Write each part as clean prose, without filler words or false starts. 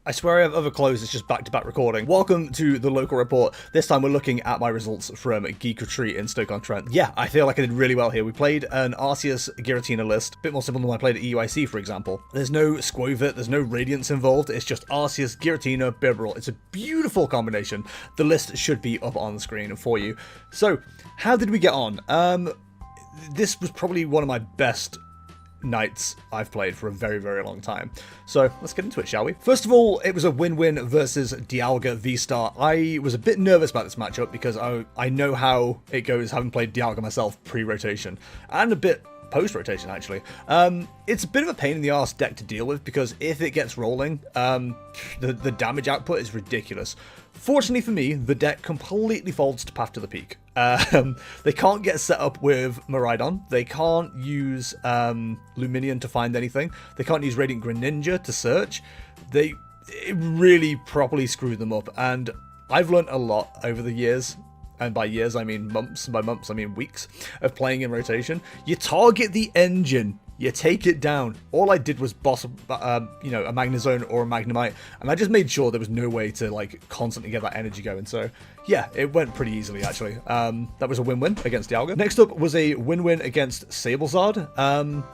I swear I have other clothes, it's just back-to-back recording. Welcome to the local report. This time we're looking at my results from Geek Retreat in Stoke-on-Trent. Yeah, I feel like I did really well here. We played an arceus giratina list, a bit more simple than when I played at EUIC, for example. There's no Skwovet, there's no Radiance involved, it's just arceus, giratina, Bibarel. It's a beautiful combination. The list should be up on the screen for you. So, how did we get on? This was probably one of my best nights I've played for a very, very long time. So let's get into it, shall we? First of all, it was a win-win versus Dialga vstar. I was a bit nervous about this matchup because I know how it goes, having played Dialga myself pre-rotation, and a bit post-rotation, actually. It's a bit of a pain in the arse deck to deal with, because if it gets rolling, the damage output is ridiculous. Fortunately for me, the deck completely folds to Path to the Peak. They can't get set up with Miraidon. They can't use Luminion to find anything. They can't use Radiant Greninja to search. It really properly screwed them up. And I've learn't a lot over the years. And by years, I mean months. And by months, I mean weeks of playing in rotation. You target the engine. You take it down. All I did was boss, a Magnezone or a Magnemite, and I just made sure there was no way to like constantly get that energy going. So yeah, it went pretty easily actually. That was a win-win against Dialga. Next up was a win-win against Sablezard.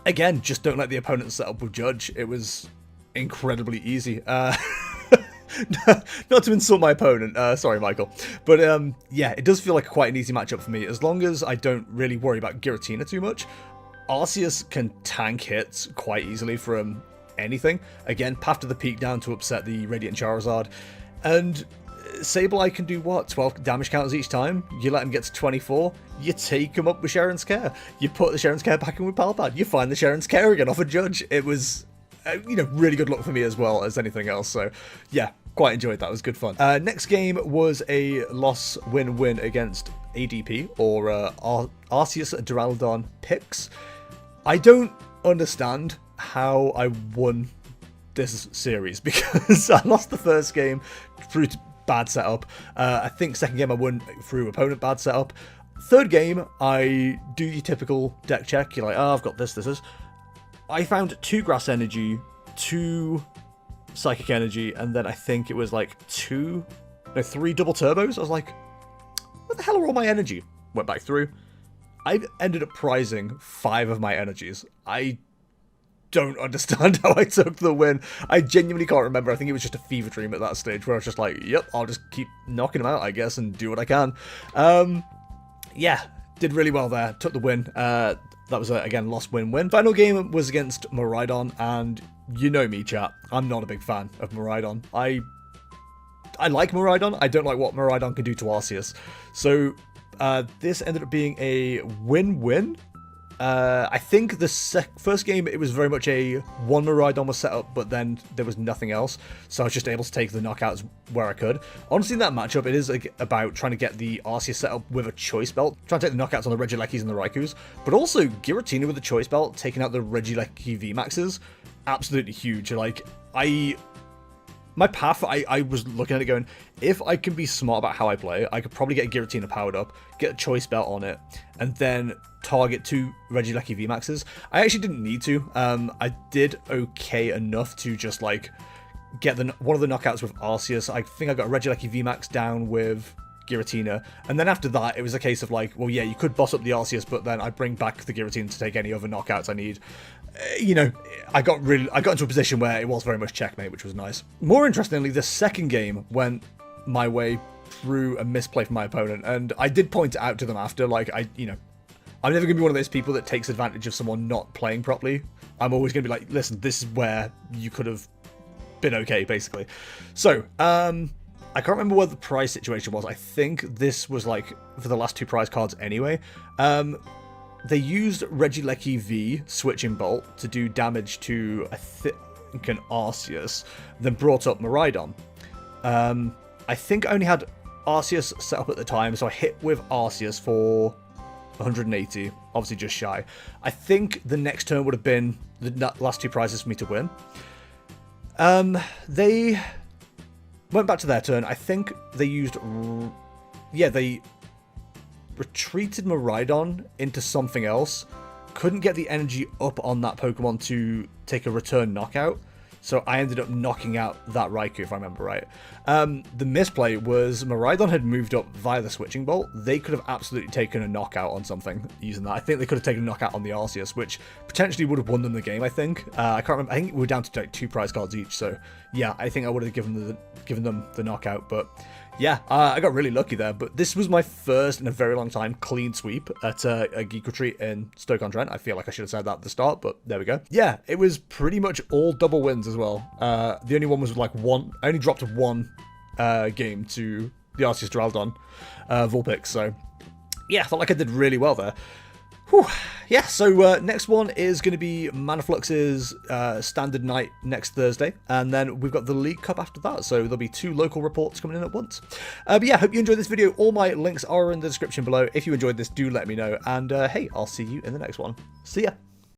Again, just don't let the opponent set up with Judge. It was incredibly easy. Not to insult my opponent, sorry Michael, but yeah, it does feel like quite an easy matchup for me, as long as I don't really worry about Giratina too much. Arceus can tank hits quite easily from anything. Again, Path to the Peak down to upset the Radiant Charizard. And Sableye can do what? 12 damage counters each time? You let him get to 24, you take him up with Sharon's Care. You put the Sharon's Care back in with Palpad. You find the Sharon's Care again off a Judge. It was, really good luck for me as well as anything else. So, yeah, quite enjoyed that. It was good fun. Next game was a loss win-win against ADP, or Arceus Duraludon Pix. I don't understand how I won this series, because I lost the first game through bad setup. I think second game I won through opponent bad setup. Third game, I do your typical deck check. You're like, oh, I've got this. I found 2 Grass Energy, 2 Psychic Energy, and then I think it was like 3 double turbos. I was like, what the hell are all my energy? Went back through. I ended up prizing 5 of my energies. I don't understand how I took the win. I genuinely can't remember. I think it was just a fever dream at that stage where I was just like, yep, I'll just keep knocking them out, I guess, and do what I can. Yeah, did really well there. Took the win. That was, again, lost win-win. Final game was against Miraidon, and you know me, chat. I'm not a big fan of Miraidon. I like Miraidon. I don't like what Miraidon can do to Arceus. So this ended up being a win-win. I think the first game, it was very much a one Miraidon was set up, but then there was nothing else. So I was just able to take the knockouts where I could. Honestly, in that matchup, it is about trying to get the Arceus set up with a choice belt, trying to take the knockouts on the Regielekis and the Raikus, but also Giratina with the choice belt, taking out the Regieleki VMAXs. Absolutely huge. Like, my path, I was looking at it going, if I can be smart about how I play, I could probably get Giratina powered up, get a choice belt on it, and then target 2 Regieleki VMAXs. I actually didn't need to. I did okay enough to just, like, get one of the knockouts with Arceus. I think I got a Regieleki VMAX down with Giratina, and then after that, it was a case of like, well, yeah, you could boss up the Arceus, but then I bring back the Giratina to take any other knockouts I need. I got into a position where it was very much checkmate, which was nice. More interestingly, the second game went my way through a misplay from my opponent, and I did point it out to them after, like, I'm never going to be one of those people that takes advantage of someone not playing properly. I'm always going to be like, listen, this is where you could have been okay, basically. So, I can't remember what the prize situation was. I think this was, like, for the last 2 prize cards anyway. They used Regieleki V, Switching Bolt, to do damage to, I think, an Arceus, then brought up Miraidon. I think I only had Arceus set up at the time, so I hit with Arceus for 180, obviously just shy. I think the next turn would have been the last 2 prizes for me to win. They went back to their turn. I think they used... Yeah, they retreated Miraidon into something else. Couldn't get the energy up on that Pokemon to take a return knockout. so I ended up knocking out that Raikou, if I remember right. The misplay was Miraidon had moved up via the Switching Bolt. They could have absolutely taken a knockout on something using that. I think they could have taken a knockout on the Arceus, which potentially would have won them the game, I think. I can't remember. I think we were down to like 2 prize cards each, so yeah, I think I would have given them the knockout, but yeah, I got really lucky there. But this was my first in a very long time clean sweep at a Geek Retreat in Stoke-on-Trent. I feel like I should have said that at the start, but there we go. Yeah, it was pretty much all double wins as well. The only one was like one. I only dropped 1 game to the Arceus Duraludon Vulpix, so yeah, I felt like I did really well there. Whew. Yeah, so next one is going to be Manaflux's Standard Night next Thursday, and then we've got the League Cup after that, so there'll be 2 local reports coming in at once. But yeah, hope you enjoyed this video. All my links are in the description below. If you enjoyed this, do let me know, and hey, I'll see you in the next one. See ya!